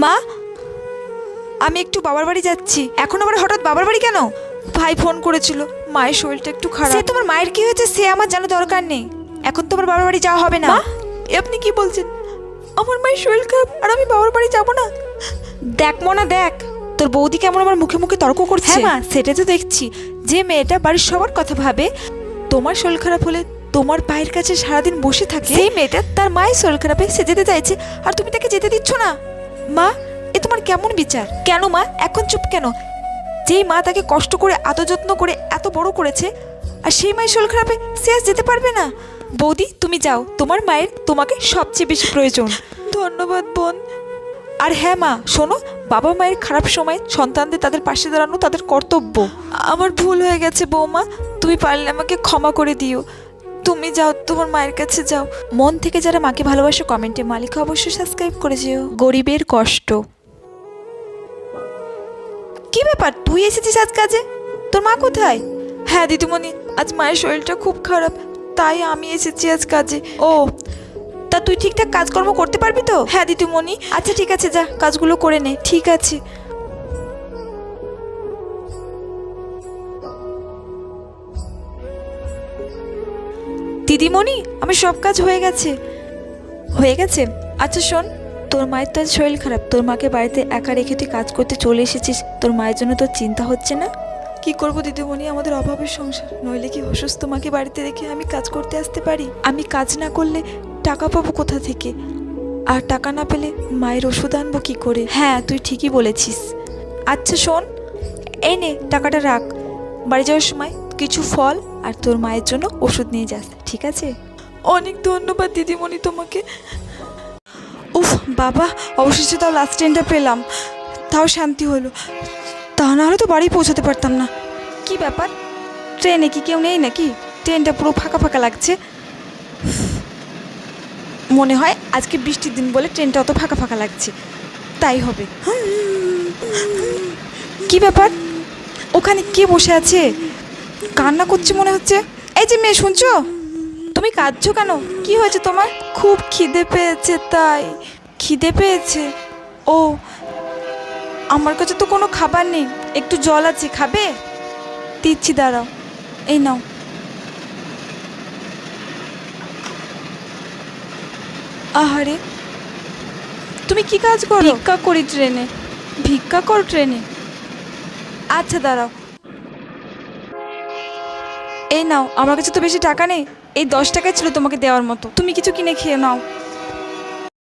মা, আমি একটু বাবার বাড়ি যাচ্ছি। এখন আবার হঠাৎ বাবার বাড়ি কেন? ভাই ফোন করেছিল, মায়ের শরীরটা একটু খারাপ। সে তোমার মায়ের কি হয়েছে সে আমার জানা দরকার নেই। এখন তোমার বাবার বাড়ি যাওয়া হবে না। আপনি কি বলছেন? আমার মায়ের শরীর খারাপ আর আমি বাবার বাড়ি যাব না? দেখ মনা, দেখ তোর বৌদি কেমন আমার মুখে মুখে তর্ক করছে। হ্যাঁ মা, সেটা তো দেখছি। যে মেয়েটা বাড়ির সবার কথা ভাবে, তোমার শরীর খারাপ হলে তোমার পায়ের কাছে সারাদিন বসে থাকে, সেই মেয়েটা তার মায়ের শরীর খারাপে সে যেতে চাইছে আর তুমি তাকে যেতে দিচ্ছ না। মা, এ তোমার কেমন বিচার? কেন মা এখন চুপ কেন? যেই মা তাকে কষ্ট করে এত যত্ন করে এত বড় করেছে, আর সেই মায়ের শরীর খারাপে সে আজ যেতে পারবে না। বৌদি তুমি যাও, তোমার মায়ের তোমাকে সবচেয়ে বেশি প্রয়োজন। ধন্যবাদ বোন। আর হ্যাঁ মা শোনো, বাবা মায়ের খারাপ সময় সন্তানদের তাদের পাশে দাঁড়ানো তাদের কর্তব্য। আমার ভুল হয়ে গেছে বৌমা, তুমি পারলে আমাকে ক্ষমা করে দিও। তুমি যাও, তোমার মায়ের কাছে যাও। মন থেকে যারা মাকে ভালোবাসো কমেন্টে মালিকা অবশ্যই সাবস্ক্রাইব করে যেও। গরিবের কষ্ট। কি ব্যাপার, তুই এসেছিস আজ কাজে? তোর মা কোথায়? হ্যাঁ দিদিমণি, আজ মায়ের শরীরটা খুব খারাপ, তাই আমি এসেছি আজ কাজে। ও, তা তুই ঠিকঠাক কাজকর্ম করতে পারবি তো? হ্যাঁ দিদিমণি। আচ্ছা ঠিক আছে, যা কাজগুলো করে নে। ঠিক আছে। দিদিমণি, আমার সব কাজ হয়ে গেছে। হয়ে গেছে? আচ্ছা শোন, তোর মায়ের তো শরীর খারাপ, তোর মাকে বাড়িতে একা রেখে তুই কাজ করতে চলে এসেছিস, তোর মায়ের জন্য তোর চিন্তা হচ্ছে না? কি করবো দিদিমণি, আমাদের অভাবের সংসার, নইলে কি অসুস্থ মাকে বাড়িতে রেখে আমি কাজ করতে আসতে পারি? আমি কাজ না করলে টাকা পাবো কোথা থেকে? আর টাকা না পেলে মায়ের ওষুধ আনবো কি করে? হ্যাঁ তুই ঠিকই বলেছিস। আচ্ছা শোন, এই নে টাকাটা রাখ, বাড়ি যাওয়ার সময় কিছু ফল আর তোর মায়ের জন্য ওষুধ নিয়ে যাস, ঠিক আছে? অনেক ধন্যবাদ দিদিমণি তোমাকে। উফ বাবা, অবশেষে তাও লাস্ট ট্রেনটা পেলাম, তাও শান্তি হলো। তা না হলে তো বাড়ি পৌঁছাতে পারতাম না। কি ব্যাপার, ট্রেনে কি কেউ নেই নাকি? ট্রেনটা পুরো ফাঁকা ফাঁকা লাগছে। মনে হয় আজকে বৃষ্টির দিন বলে ট্রেনটা অত ফাঁকা ফাঁকা লাগছে, তাই হবে। কি ব্যাপার, ওখানে কে বসে আছে? কান্না করছে মনে হচ্ছে। এই যে মেয়ে, শুনছো? তুমি কাঁদছো কেন? কি হয়েছে তোমার? খুব খিদে পেয়েছে তাই। খিদে পেয়েছে? ও, আমার কাছে তো কোনো খাবার নেই, একটু জল আছে, খাবে? দিচ্ছি, দাঁড়াও, এই নাও। আহারে, তুমি কি কাজ করো? ভিক্ষা করি ট্রেনে। ভিক্ষা করো ট্রেনে? আচ্ছা দাঁড়াও, এই নাও। আমার কাছে তো বেশি টাকা নেই, এই 10 টাকাই ছিল তোমাকে দেওয়ার মতো, তুমি কিছু কিনে খেয়ে নাও।